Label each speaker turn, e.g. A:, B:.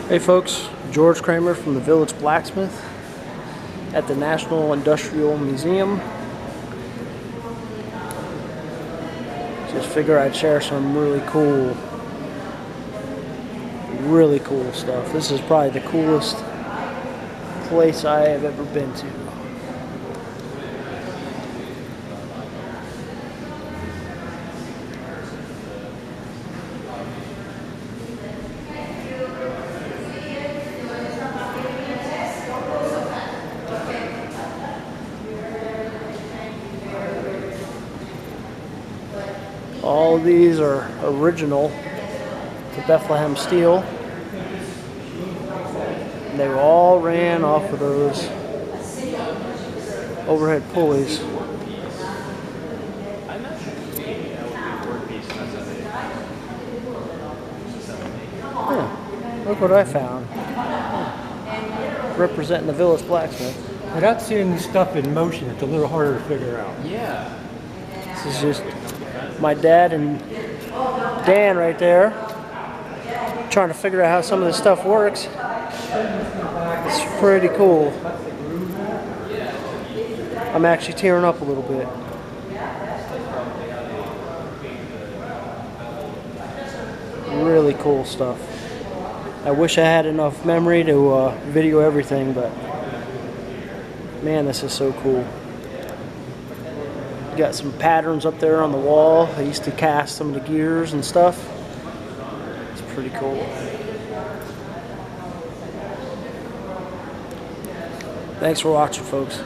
A: Hey folks, George Kramer from the Village Blacksmith at the National Industrial Museum. Just figure I'd share some really cool stuff. This is probably the coolest place I have ever been to. All of these are original to Bethlehem Steel. And they all ran off of those overhead pulleys. Look what I found. Representing the Village Blacksmith.
B: Without seeing stuff in motion, it's a little harder to figure out.
C: Yeah.
A: This is just my dad and Dan right there trying to figure out how some of this stuff works. It's pretty cool. I'm actually tearing up a little bit. Really cool stuff. I wish I had enough memory to video everything, but man, this is so cool. Got some patterns up there on the wall. I used to cast some of the gears and stuff. It's pretty cool. Thanks for watching, folks.